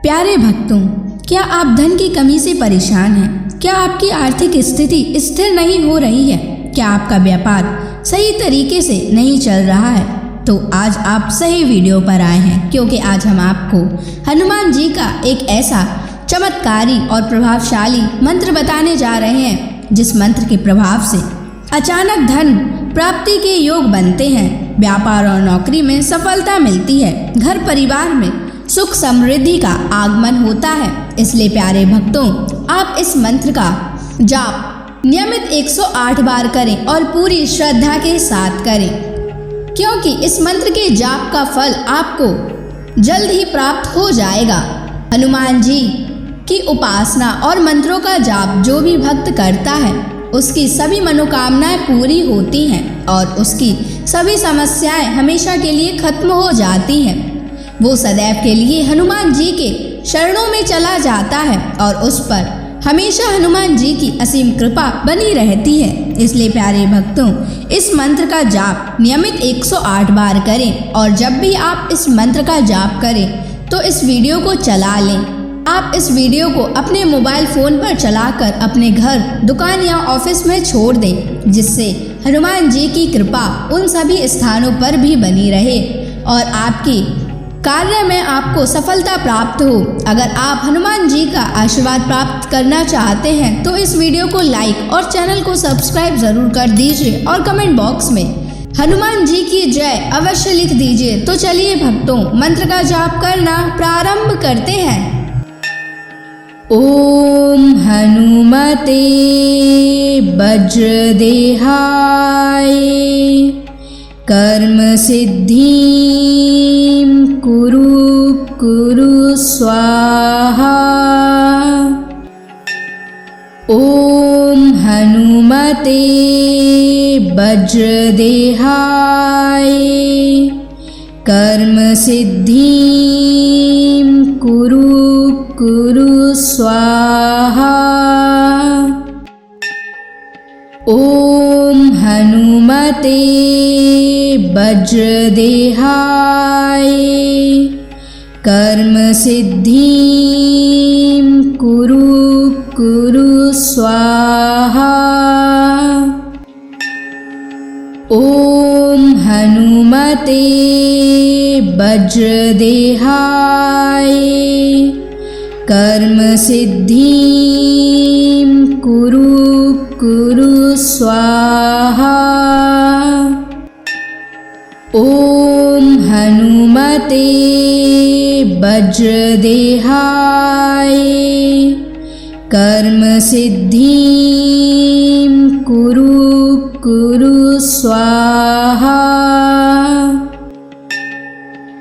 प्यारे भक्तों, क्या आप धन की कमी से परेशान हैं? क्या आपकी आर्थिक स्थिति स्थिर नहीं हो रही है? क्या आपका व्यापार सही तरीके से नहीं चल रहा है? तो आज आप सही वीडियो पर आए हैं, क्योंकि आज हम आपको हनुमान जी का एक ऐसा चमत्कारी और प्रभावशाली मंत्र बताने जा रहे हैं, जिस मंत्र के प्रभाव से अचानक धन प्राप्ति के योग बनते हैं, व्यापार और नौकरी में सफलता मिलती है, घर परिवार में सुख समृद्धि का आगमन होता है। इसलिए प्यारे भक्तों, आप इस मंत्र का जाप नियमित 108 बार करें और पूरी श्रद्धा के साथ करें, क्योंकि इस मंत्र के जाप का फल आपको जल्द ही प्राप्त हो जाएगा। हनुमान जी की उपासना और मंत्रों का जाप जो भी भक्त करता है, उसकी सभी मनोकामनाएं पूरी होती हैं और उसकी सभी समस्याएं हमेशा के लिए खत्म हो जाती हैं। वो सदैव के लिए हनुमान जी के शरणों में चला जाता है और उस पर हमेशा हनुमान जी की असीम कृपा बनी रहती है। इसलिए प्यारे भक्तों, इस मंत्र का जाप नियमित 108 बार करें और जब भी आप इस मंत्र का जाप करें तो इस वीडियो को चला लें। आप इस वीडियो को अपने मोबाइल फ़ोन पर चलाकर अपने घर, दुकान या ऑफिस में छोड़ दें, जिससे हनुमान जी की कृपा उन सभी स्थानों पर भी बनी रहे और आपकी कार्य में आपको सफलता प्राप्त हो। अगर आप हनुमान जी का आशीर्वाद प्राप्त करना चाहते हैं तो इस वीडियो को लाइक और चैनल को सब्सक्राइब जरूर कर दीजिए और कमेंट बॉक्स में हनुमान जी की जय अवश्य लिख दीजिए। तो चलिए भक्तों, मंत्र का जाप करना प्रारंभ करते हैं। ओम हनुमते वज्रदेहाय कर्म सिद्धिं कुरु स्वाहा। ओम हनुमते वज्रदेहाय कर्म सिद्धिं कुरु स्वाहा। ओम हनुमते वज्रदेहाय कर्म सिद्धिं कुरु स्वाहा। ओम हनुमते वज्रदेहाय कर्म सिद्धिं कुरु स्वाहा। ओम हनुमते वज्रदेहाय कर्म सिद्धिं कुरु स्वाहा।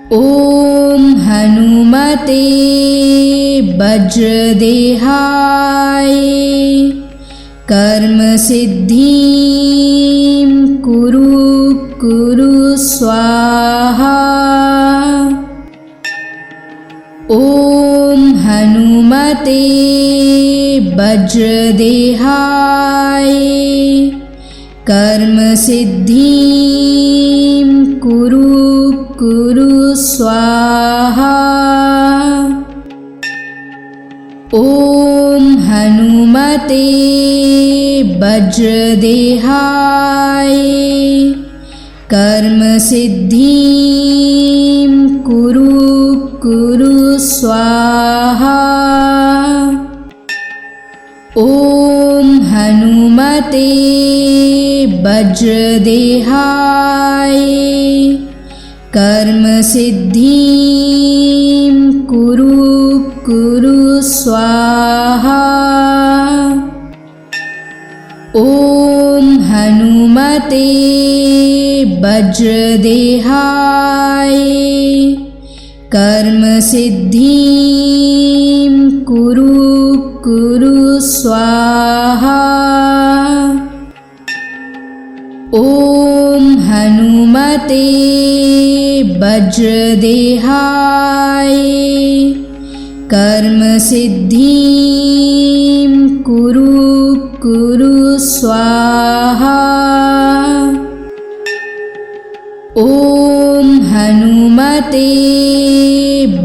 ओम हनुमते वज्रदेहाय कर्म सिद्धिं कुरु स्वाहा। ओम हनुमते वज्रदेहाय कर्म सिद्धिं कुरु स्वाहा। ओम हनुमते वज्रदेहाय कर्म सिद्धिं कुरु स्वाहा। ओम हनुमते वज्रदेहाय कर्म सिद्धिं कुरु स्वाहा। ओम हनुमते वज्रदेहाय कर्म सिद्धिं कुरु स्वाहा। ओम हनुमते वज्रदेहाय कर्म सिद्धिं कुरु स्वाहा। ओम हनुमते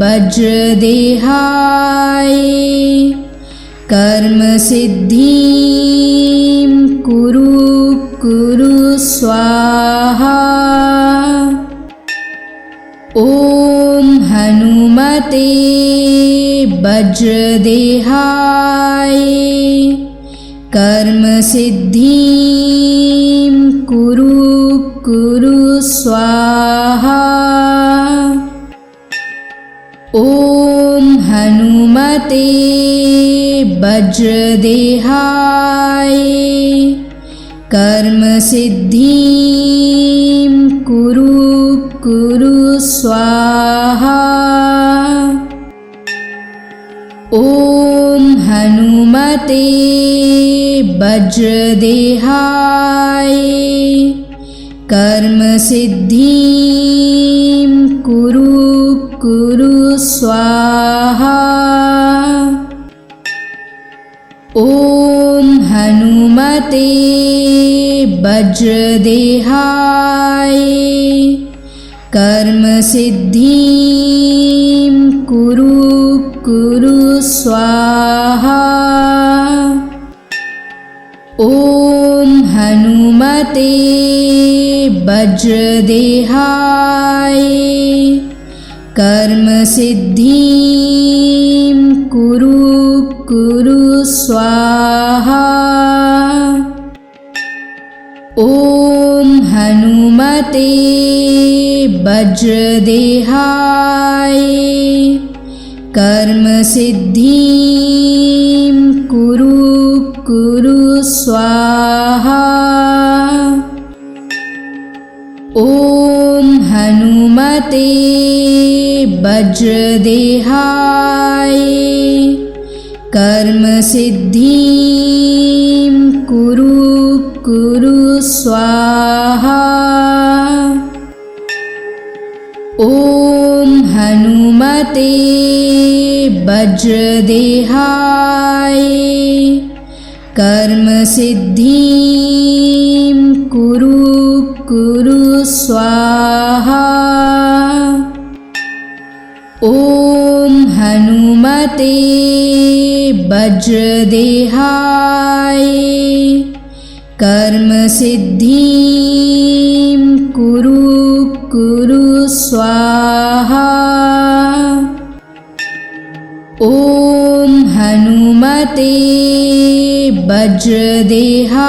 वज्रदेहाय कर्म सिद्धिं कुरु कुरु स्वाहा। ॐ हनुमते वज्रदेहाय कर्म सिद्धिं कुरु कुरु स्वाहा। ॐ हनुमते वज्रदेहाय कर्म सिद्धिं कुरु कुरु स्वाहा। ॐ हनुमते वज्रदेहाय कर्म सिद्धिं कुरु कुरु स्वाहा। ॐ हनुमते वज्रदेहाय कर्म सिद्धिं कुरु कुरु स्वाहा। ॐ हनुमते वज्रदेहाय कर्म सिद्धिं कुरु कुरु स्वाहा। ॐ हनुमते वज्रदेहाय कर्म सिद्धिं कुरु कुरु स्वाहा। ॐ हनुमते वज्रदेहाय कर्म सिद्धिं कुरु कुरु स्वाहा। ॐ हनुमते वज्रदेहाय कर्म सिद्धिं कुरु कुरु स्वाहा। ॐ हनुमते वज्रदेहाय कर्म सिद्धिं कुरु कुरु स्वाहा। ॐ हनुमते वज्रदेहाय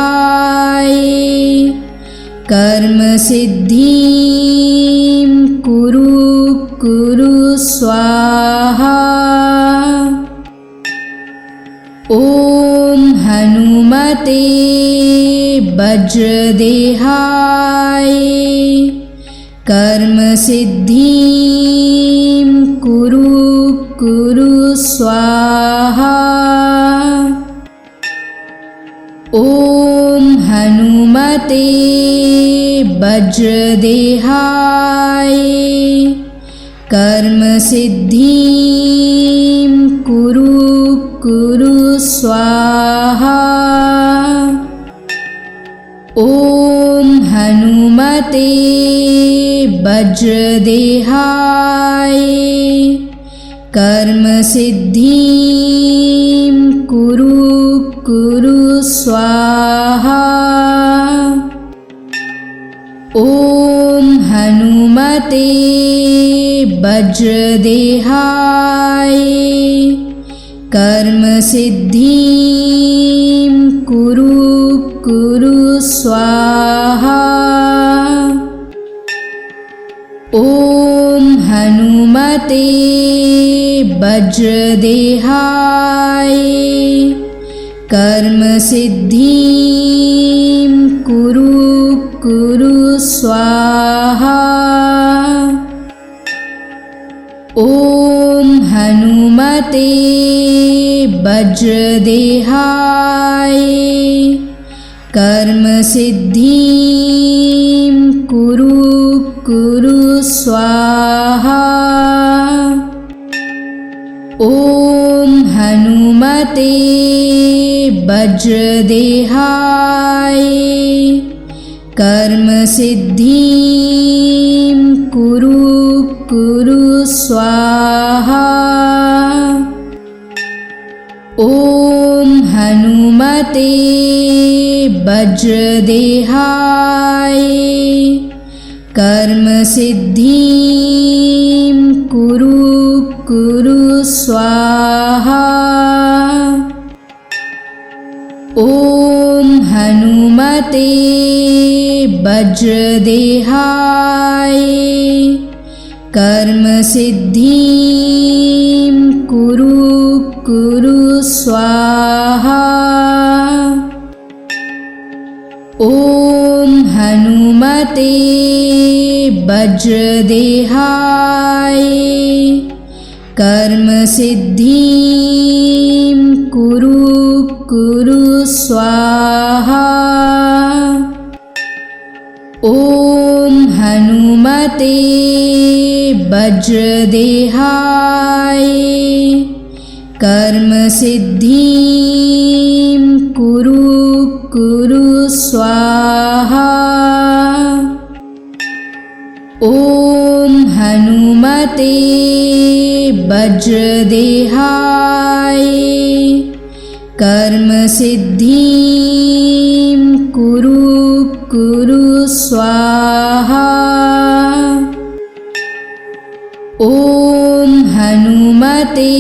कर्म सिद्धिं कुरु कुरु स्वाहा। ॐ हनुमते वज्रदेहाय कर्म सिद्धिं कुरु कुरु स्वाहा। ॐ हनुमते वज्रदेहाय कर्म सिद्धिं कुरु कुरु स्वाहा। ॐ हनुमते वज्रदेहाय कर्म सिद्धिं कुरु कुरु स्वाहा। ॐ हनुमते वज्रदेहाय कर्म सिद्धिं कुरु कुरु स्वाहा। ॐ हनुमते वज्रदेहाय कर्म सिद्धिं कुरु कुरु स्वाहा। ॐ हनुमते वज्रदेहाय कर्म सिद्धिं कुरु कुरु स्वाहा। ॐ हनुमते वज्रदेहाय कर्म सिद्धिं कुरु कुरु स्वाहा। स्वाहा। ॐ हनुमते वज्रदेहाय कर्म सिद्धिं कुरु स्वाहा। ॐ हनुमते वज्रदेहाय कर्म सिद्धिं कुरु स्वाहा। ॐ हनुमते वज्रदेहाय कर्म सिद्धिं कुरु स्वाहा। ॐ हनुमते वज्रदेहाय कर्म सिद्धिं कुरु स्वाहा। ॐ हनुमते वज्रदेहाय कर्म सिद्धिं कुरु स्वाहा। ॐ हनुमते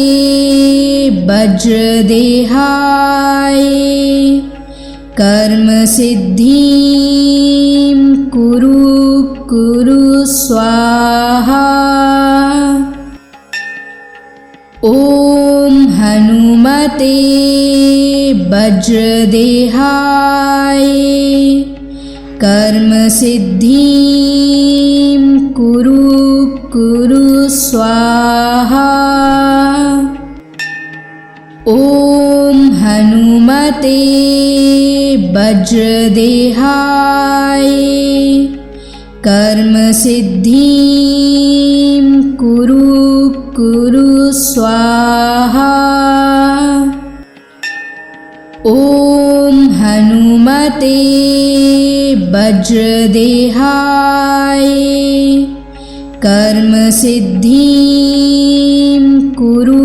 वज्रदेहाय कर्म सिद्धिं कुरु स्वाहा। ॐ हनुमते वज्रदेहाय कर्म सिद्धिं कुरु स्वाहा। ॐ हनुमते वज्रदेहाय कर्म सिद्धिं कुरु स्वाहा। ॐ हनुमते वज्रदेहाय कर्म सिद्धिं कुरु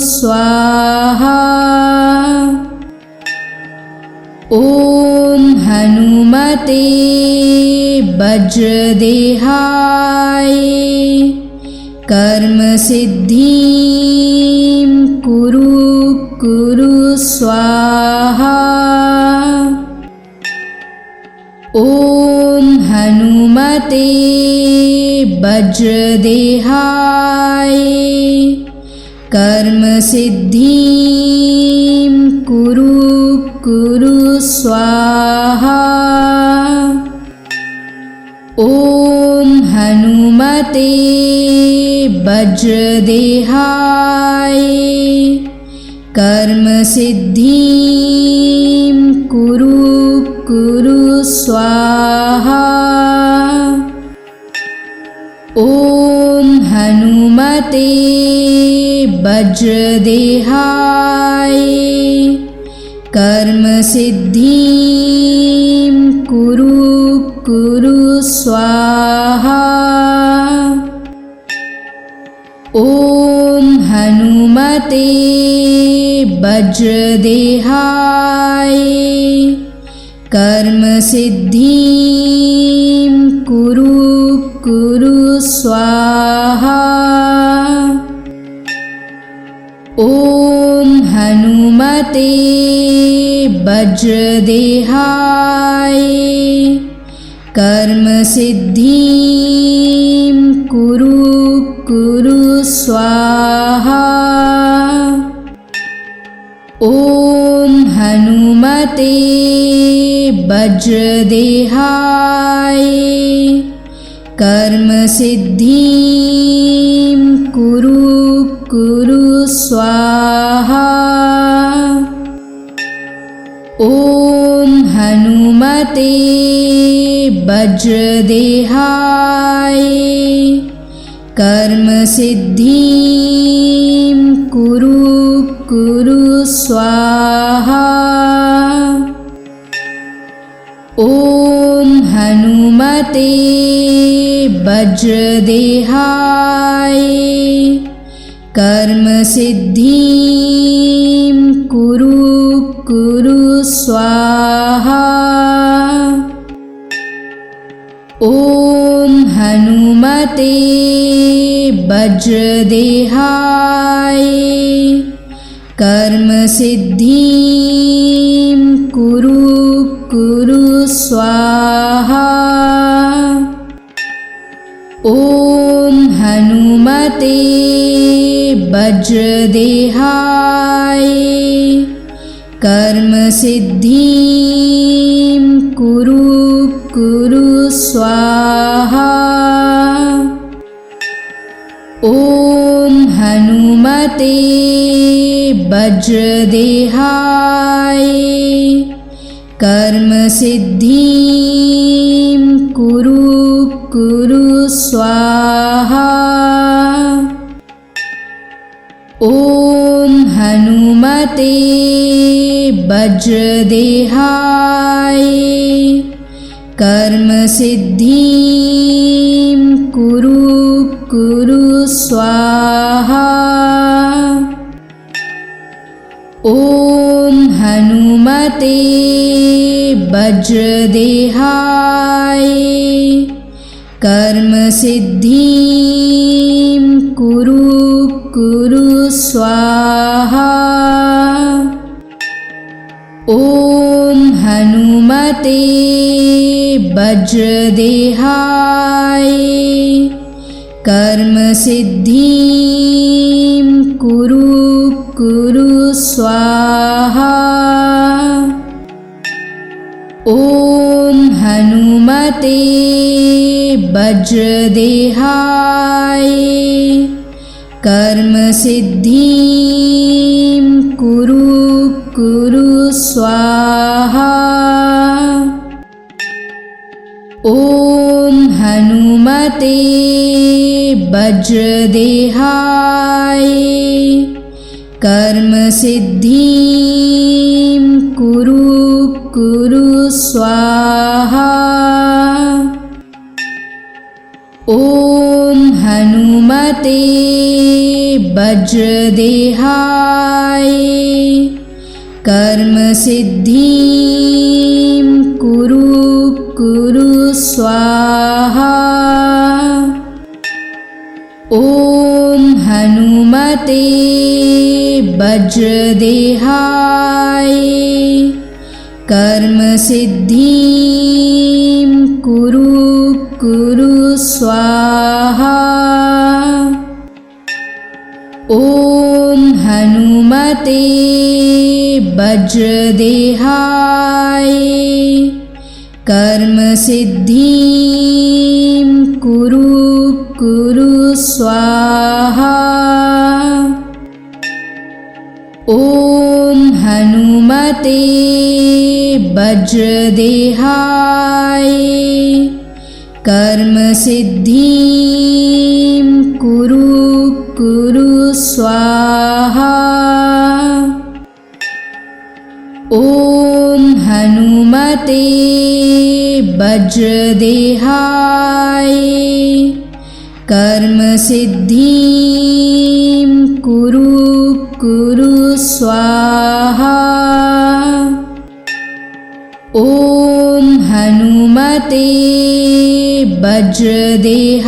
स्वाहा। ॐ हनुमते वज्रदेहाय कर्म सिद्धिं कुरु स्वाहा। ॐ हनुमते वज्रदेहाय कर्म सिद्धिं कुरु स्वाहा। ॐ हनुमते वज्रदेहाय कर्म सिद्धिं कुरु स्वाहा। ॐ हनुमते वज्रदेहाय कर्म सिद्धिं कुरु स्वाहा। ॐ हनुमते वज्रदेहाय कर्म सिद्धिं कुरु स्वाहा। ॐ हनुमते वज्रदेहाय कर्म सिद्धिं कुरु स्वाहा। ॐ हनुमते वज्रदेहाय कर्म सिद्धिं कुरु स्वाहा। ॐ हनुमते वज्रदेहाय कर्म सिद्धिं कुरु स्वाहा। ॐ हनुमते वज्रदेहाय कर्म सिद्धिं कुरु कुरु स्वाहा। ॐ हनुमते वज्रदेहाय कर्म सिद्धिं कुरु कुरु स्वाहा। ॐ हनुमते वज्रदेहाय कर्म सिद्धिं कुरु कुरु स्वाहा। ॐ हनुमते वज्रदेहाय कर्म सिद्धिं कुरु कुरु स्वाहा। ॐ हनुमते वज्रदेहाय कर्म सिद्धिं कुरु कुरु स्वाहा। ॐ हनुमते वज्रदेहाय कर्म सिद्धिं कुरु कुरु स्वाहा। ॐ हनुमते वज्रदेहाय कर्म सिद्धिं कुरु कुरु स्वाहा। ॐ हनुमते वज्रदेहाय कर्म सिद्धिं कुरु कुरु स्वाहा। ॐ हनुमते वज्रदेहाय कर्म सिद्धिं कुरु कुरु स्वाहा। ॐ हनुमते वज्रदेहाय कर्म सिद्धिं कुरु कुरु स्वाहा। ॐ हनुमते वज्रदेहाय कर्म सिद्धिं कुरु कुरु स्वाहा। ॐ हनुमते वज्रदेहाय कर्म सिद्धिं कुरु कुरु स्वाहा। ॐ हनुमते वज्रदेहाय कर्म सिद्धिं कुरु कुरु स्वाहा। ॐ हनुमते वज्रदेहाय कर्म सिद्धिं कुरु कुरु स्वाहा। ॐ हनुमते वज्रदेहाय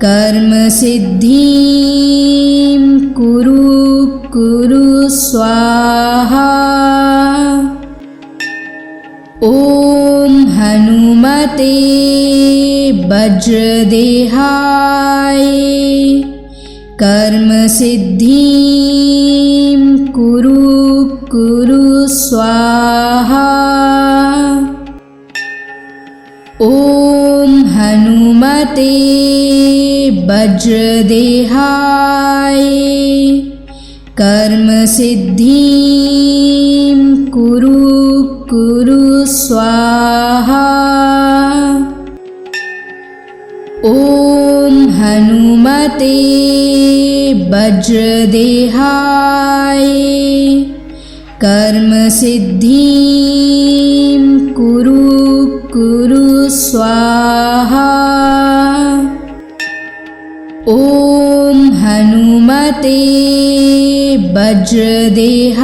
कर्म सिद्धिं कुरु कुरु स्वाहा। ॐ हनुमते वज्रदेहाय कर्म सिद्धिं कुरु कुरु स्वाहा। ॐ हनुमते वज्रदेहाय कर्म सिद्धिं कुरु कुरु स्वाहा। ॐ हनुमते वज्रदेहाय कर्म सिद्धिं कुरु कुरु स्वाहा। ॐ हनुमते वज्रदेहाय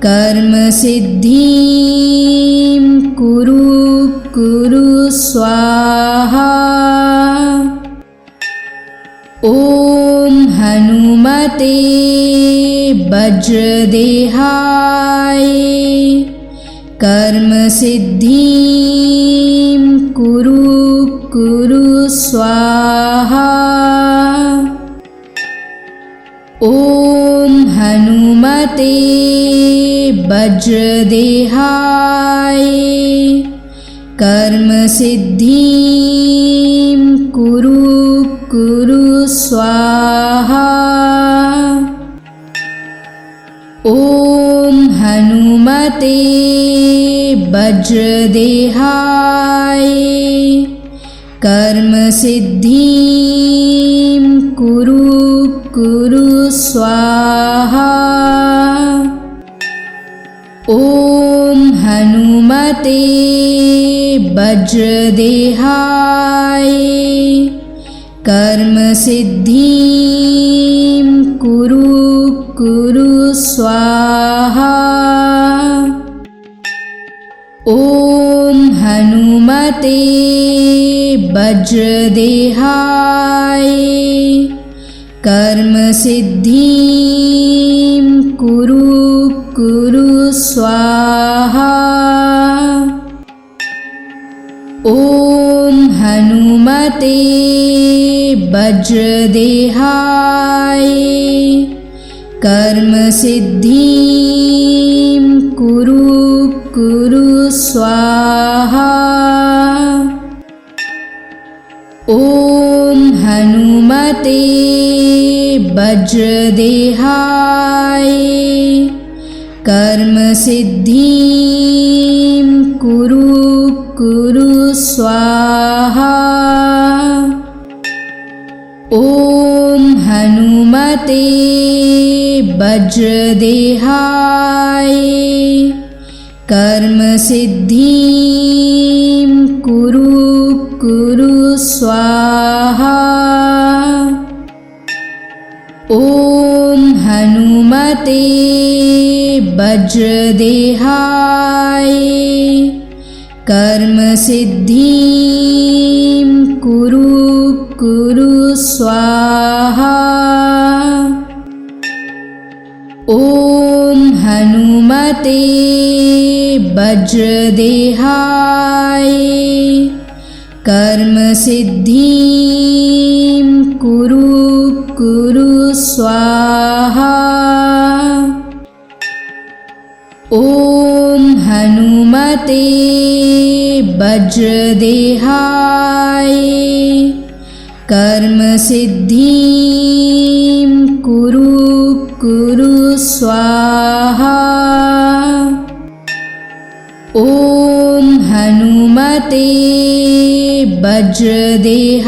कर्मसिद्धिं कुरु स्वाहा। ॐ हनुमते वज्रदेहाय कर्मसिद्धिं कुरु स्वाहा। ॐ हनुमते वज्रदेहाय कर्मसिद्धिं कुरु स्वाहा। ॐ हनुमते वज्रदेहाय कर्मसिद्धिं कुरु स्वाहा। ॐ हनुमते वज्रदेहाय कर्मसिद्धिं कुरु स्वाहा। ॐ हनुमते वज्रदेहाय कर्मसिद्धिं कुरु स्वाहा। ॐ हनुमते वज्रदेहाय कर्मसिद्धिं कुरु स्वाहा। ॐ हनुमते वज्रदेहाय कर्मसिद्धिं कुरु स्वाहा। ॐ हनुमते वज्रदेहाय कर्मसिद्धिं कुरु स्वाहा। ॐ हनुमते वज्रदेहाय कर्मसिद्धिं कुरु स्वाहा। ॐ हनुमते वज्रदेहाय कर्मसिद्धिं कुरु स्वाहा। ॐ हनुमते वज्रदेहाय कर्मसिद्धिं कुरु स्वाहा। ॐ हनुमते वज्रदेहाय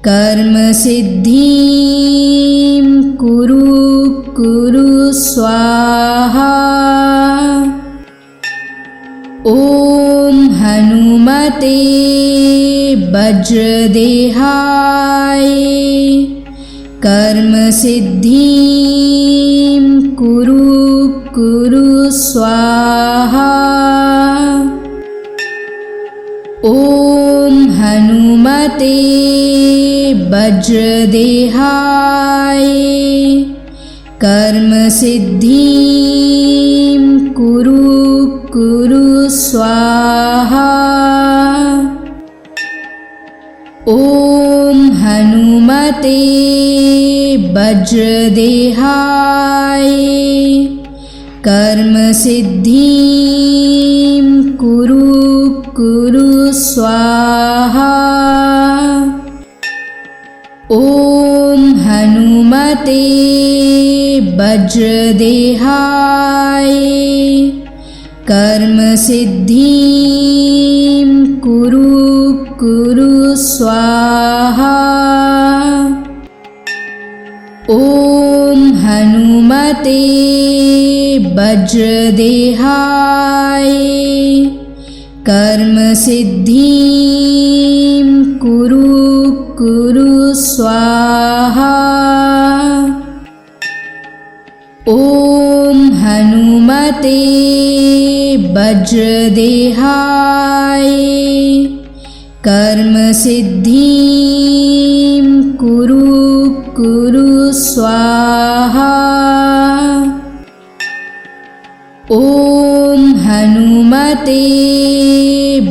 कर्मसिद्धिं कुरु स्वाहा। ॐ हनुमते वज्रदेहाय कर्मसिद्धिं कुरु स्वाहा। ॐ हनुमते वज्रदेहाय कर्मसिद्धिं कुरु स्वाहा। ॐ हनुमते वज्रदेहाय कर्मसिद्धिं कुरु स्वाहा। ॐ हनुमते वज्रदेहाय कर्मसिद्धिं कुरु स्वाहा। ॐ हनुमते वज्रदेहाय कर्म सिद्धिं कुरु कुरु स्वाहा। ॐ हनुमते वज्रदेहाय कर्म सिद्धिं कुरु कुरु स्वाहा। ॐ हनुमते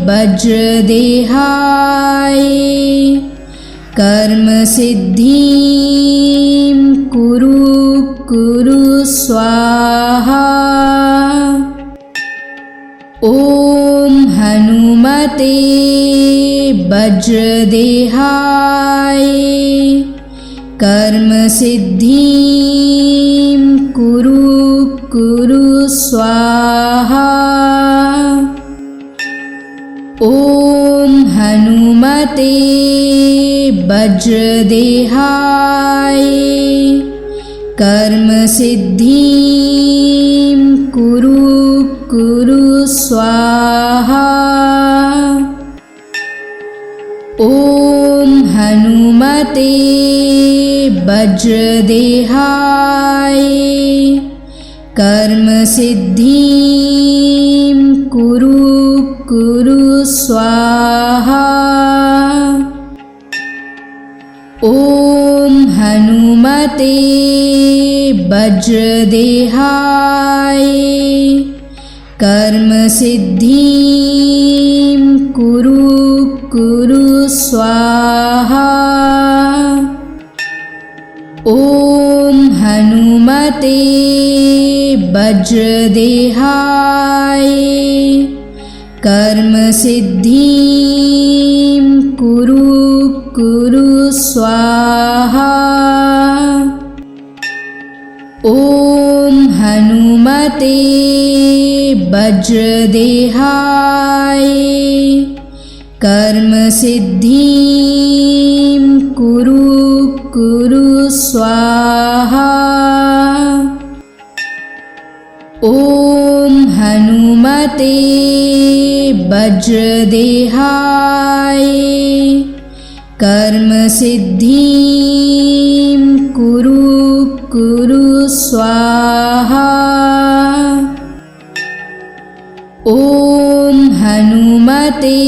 वज्रदेहाय कर्म सिद्धिं कुरु कुरु स्वाहा। ॐ हनुमते वज्रदेहाय कर्म सिद्धिं कुरु कुरु स्वाहा। ॐ हनुमते वज्रदेहाय कर्म सिद्धिं कुरु कुरु स्वाहा। ॐ हनुमते वज्रदेहाय कर्म सिद्धिं कुरु कुरु स्वाहा। ॐ हनुमते वज्रदेहाय कर्म सिद्धिं कुरु कुरु स्वाहा। ॐ हनुमते वज्रदेहाय कर्म सिद्धिं कुरु कुरु स्वाहा। ॐ हनुमते वज्रदेहाय कर्म सिद्धिं कुरु कुरु स्वाहा। ॐ हनुमते वज्रदेहाय कर्म सिद्धिं कुरु कुरु स्वाहा। ॐ हनुमते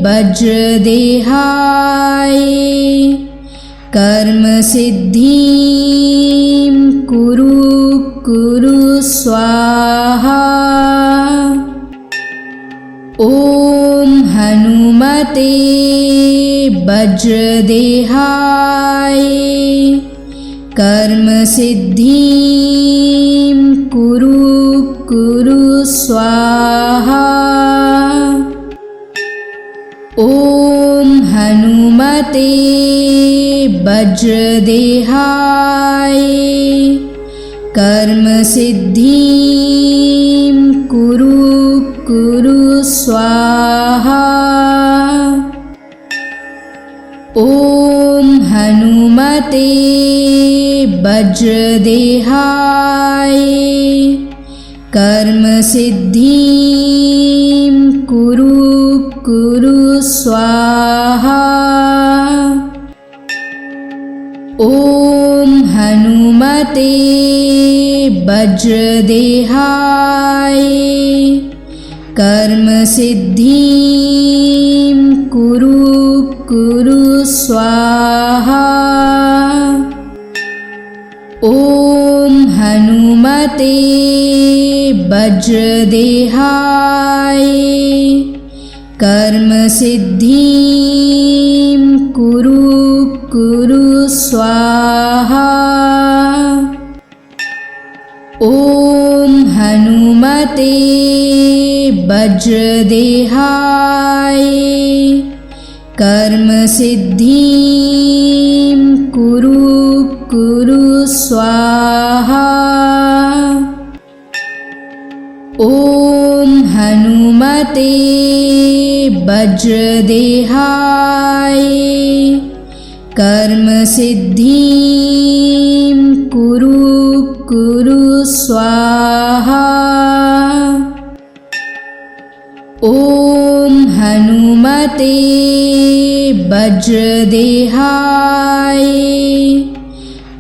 वज्रदेहाय कर्म सिद्धिं कुरु कुरु स्वाहा। ॐ हनुमते वज्रदेहाय कर्म सिद्धिं कुरु कुरु स्वाहा। ॐ हनुमते वज्रदेहाय कर्म सिद्धिं कुरु कुरु स्वाहा। ॐ हनुमते वज्रदेहाय कर्म सिद्धिं कुरु कुरु स्वाहा। ॐ हनुमते वज्रदेहाय कर्म सिद्धिं कुरु कुरु स्वाहा। ॐ हनुमते वज्रदेहाय कर्म सिद्धिं कुरु कुरु स्वाहा। ॐ हनुमते वज्रदेहाय कर्म सिद्धिं कुरु कुरु स्वाहा। ॐ हनुमते वज्रदेहाय कर्म सिद्धिं कुरु कुरु स्वाहा। ॐ हनुमते वज्रदेहाय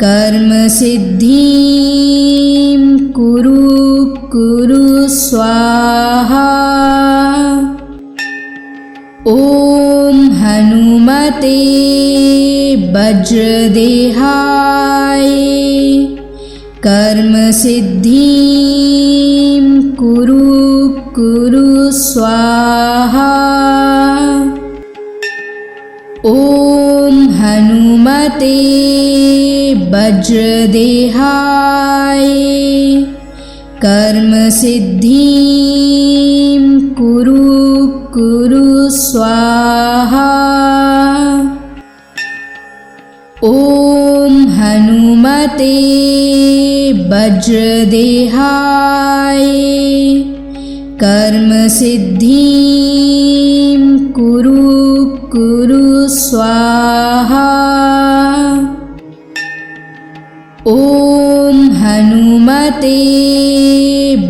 कर्म सिद्धिं कुरु स्वाहा। ॐ हनुमते वज्रदेहाय कर्म सिद्धिं कुरु स्वाहा। ॐ हनुमते वज्रदेहाय कर्म सिद्धिं कुरु स्वाहा। ॐ हनुमते वज्रदेहाय कर्म सिद्धिं कुरु स्वाहा। ॐ हनुमते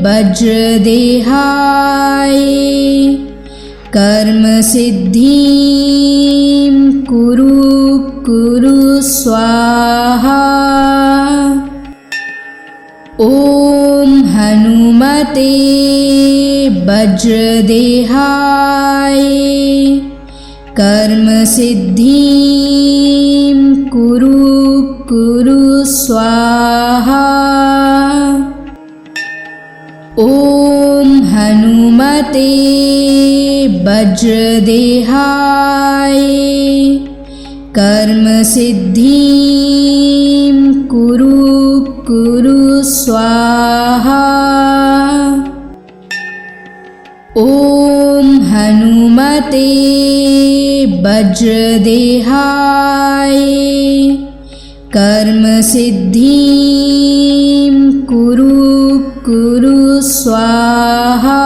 वज्रदेहाय कर्म सिद्धिं कुरु स्वाहा। ॐ हनुमते वज्रदेहाय कर्म सिद्धिं कुरु स्वाहा। ॐ हनुमते वज्रदेहाय कर्म सिद्धिं कुरु स्वाहा। ॐ हनुमते वज्रदेहाय कर्म सिद्धिं कुरु स्वाहा।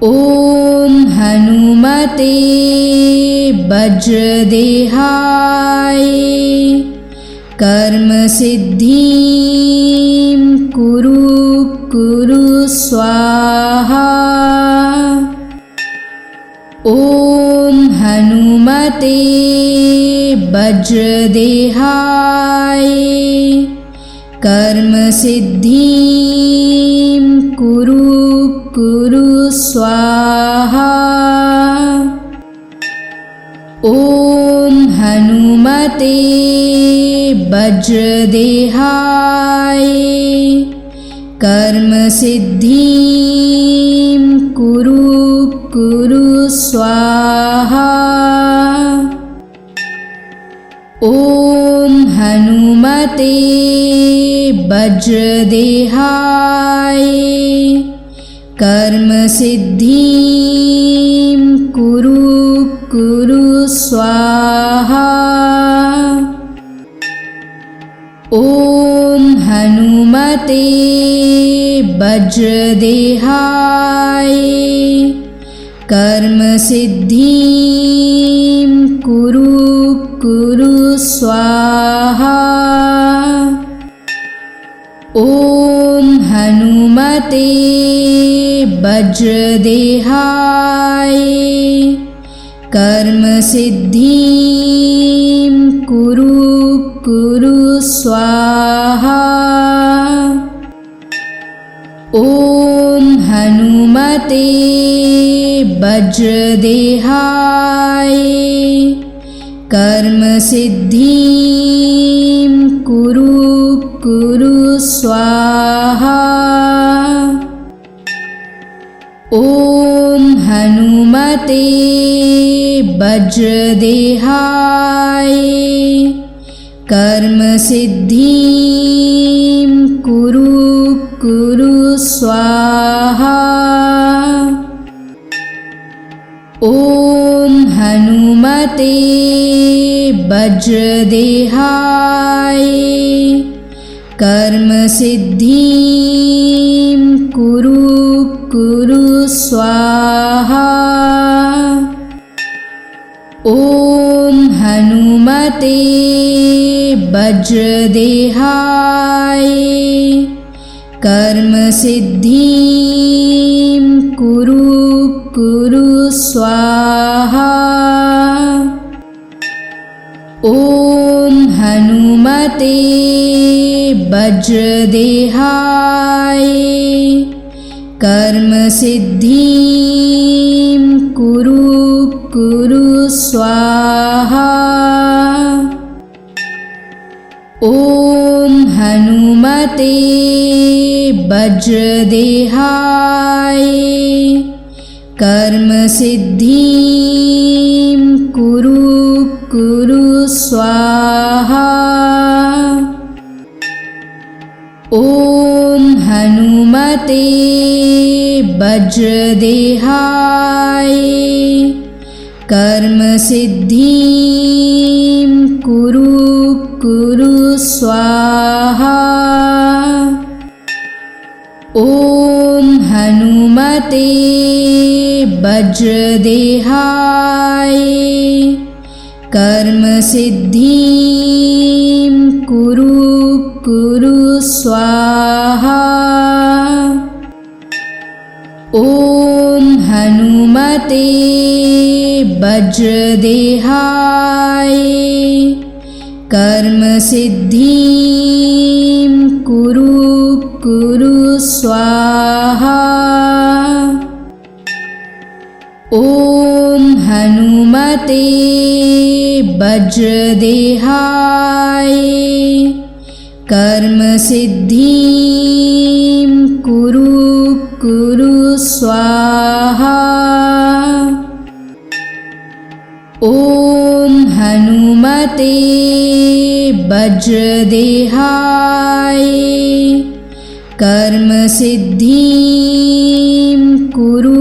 ॐ हनुमते वज्रदेहाय कर्म सिद्धिं कुरु स्वाहा। ॐ हनुमते वज्रदेहाय कर्म सिद्धिं कुरु स्वाहा। ॐ हनुमते वज्रदेहाय कर्म सिद्धिं कुरु स्वाहा। ॐ हनुमते वज्रदेहाय कर्म सिद्धिं कुरु स्वाहा। ॐ हनुमते वज्रदेहाय कर्म सिद्धिं कुरु स्वाहा। ॐ हनुमते वज्रदेहाय कर्म सिद्धिं कुरु स्वाहा। ॐ हनुमते वज्रदेहाय कर्म सिद्धिं कुरु स्वाहा। ॐ हनुमते वज्रदेहाय कर्म सिद्धिं कुरु स्वाहा। ॐ हनुमते वज्रदेहाय कर्म सिद्धिं कुरु स्वाहा। ॐ हनुमते वज्रदेहाय वज्रदेहाय कर्म सिद्धिं कुरु कुरु स्वाहा। ओम हनुमते वज्रदेहाय कर्म सिद्धिं कुरु कुरु स्वाहा। ओम हनुमते वज्रदेहाय कर्म सिद्धिं कुरु कुरु स्वाहा। ओम हनुमते वज्रदेहाय कर्म सिद्धिं कुरु कुरु स्वाहा। ओम हनुमते वज्रदेहाय कर्म सिद्धिं कुरु कुरु स्वाहा। ओम हनुमते वज्रदेहाय कर्म सिद्धिं कुरु कुरु स्वाहा। ओम हनुमते वज्रदेहाय कर्म सिद्धिं कुरु कुरु स्वाहा। ओम हनुमते वज्रदेहाय कर्म सिद्धिं कुरु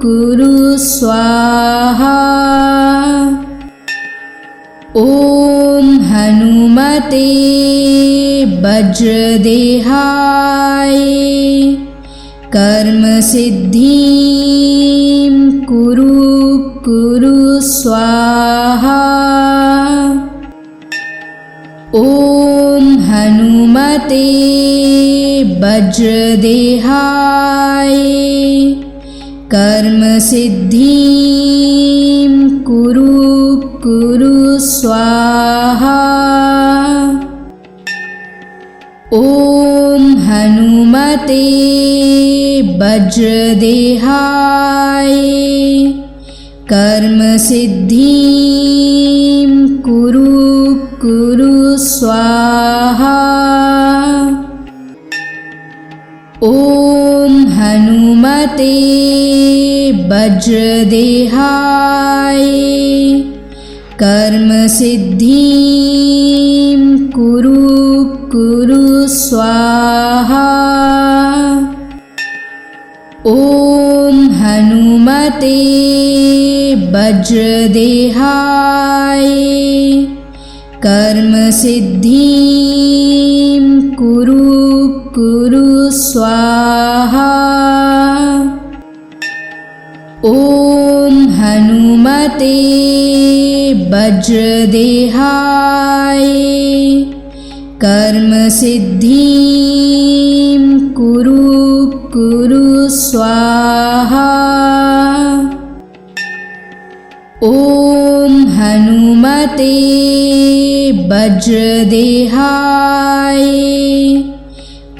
कुरु स्वाहा। ओम हनुमते वज्रदेहाय कर्म सिद्धिं कुरु कुरु स्वाहा। ओम हनुमते वज्रदेहाय कर्म सिद्धिं कुरु कुरु स्वाहा। ओम हनुमते वज्रदेहाय कर्म सिद्धिं कुरु कुरु स्वाहा। ओम हनुमते वज्रदेहाय कर्म सिद्धिं कुरु कुरु स्वाहा। ओम हनुमते वज्रदेहाय कर्म सिद्धिं कुरु कुरु स्वाहा। ओम हनुमते वज्रदेहाय कर्म सिद्धिं कुरु कुरु स्वाहा। ओम हनुमते वज्रदेहाय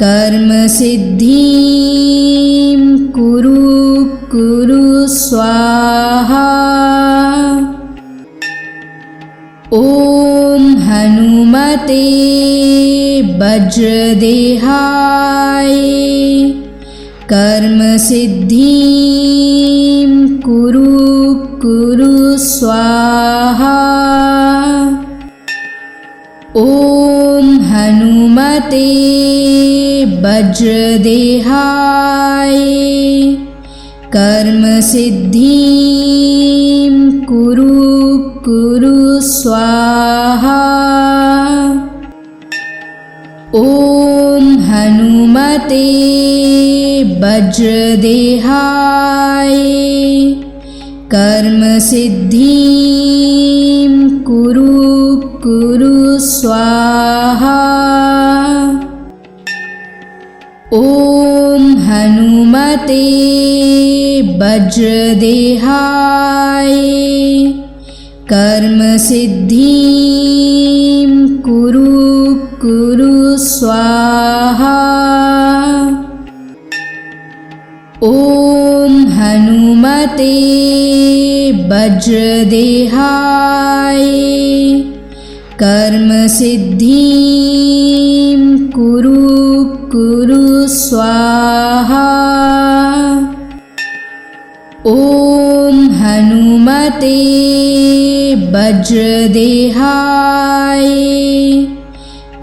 कर्म सिद्धिं कुरु कुरु स्वाहा। ओम हनुमते वज्रदेहाय कर्म सिद्धिं कुरु कुरु स्वाहा। ओम हनुमते वज्रदेहाय कर्म सिद्धिं कुरु कुरु स्वाहा। ओम हनुमते वज्रदेहाय कर्म सिद्धिं कुरु कुरु स्वाहा। ॐ हनुमते वज्रदेहाय कर्मसिद्धिं कुरु स्वाहा। ॐ हनुमते वज्रदेहाय कर्मसिद्धिं कुरु स्वाहा। ॐ हनुमते वज्रदेहाय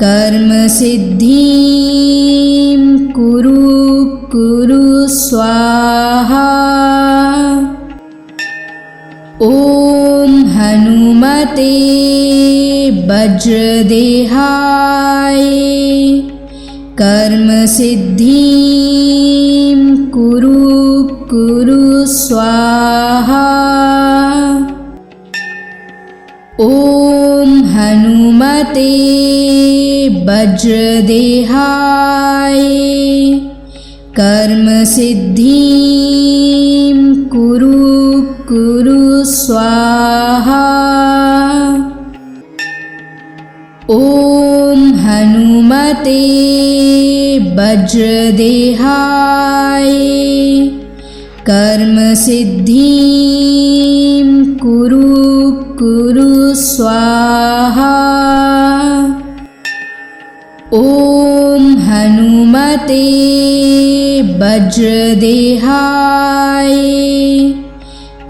कर्मसिद्धिं कुरु स्वाहा। ॐ हनुमते वज्रदेहाय कर्मसिद्धिं कुरु स्वाहा। ॐ हनुमते वज्रदेहाय कर्मसिद्धिं कुरु स्वाहा। ॐ हनुमते वज्रदेहाय कर्मसिद्धिं कुरु स्वाहा। ॐ हनुमते वज्रदेहाय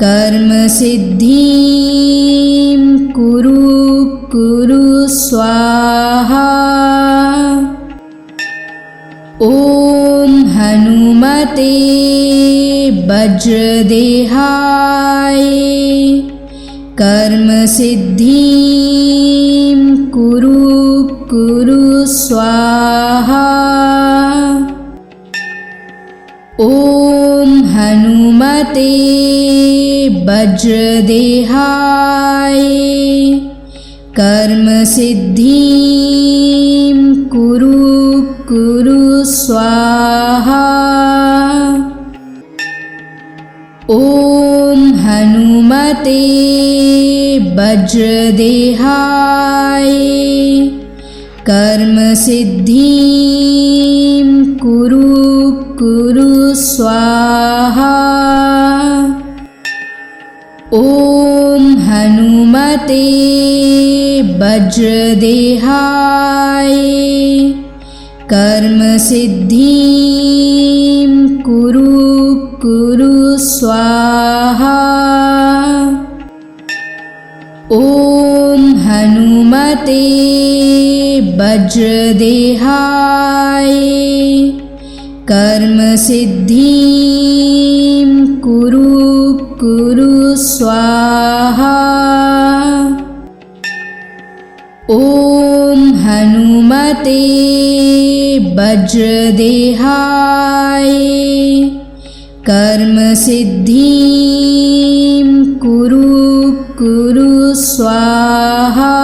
कर्मसिद्धिं कुरु स्वाहा। ॐ हनुमते वज्रदेहाय कर्मसिद्धिं कुरु स्वाहा। ॐ हनुमते वज्रदेहाय कर्मसिद्धिं कुरु स्वाहा। ॐ हनुमते वज्रदेहाय कर्मसिद्धिं कुरु स्वाहा। ॐ हनुमते वज्रदेहाय कर्मसिद्धिं कुरु स्वाहा। ॐ हनुमते वज्रदेहाय कर्मसिद्धिं कुरु स्वाहा। ॐ हनुमते वज्रदेहाय कर्मसिद्धिं कुरु स्वाहा।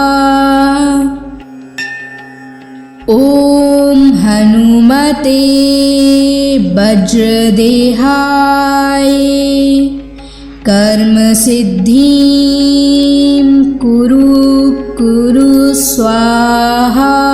ॐ हनुमते वज्रदेहाय कर्मसिद्धिं कुरु स्वाहा।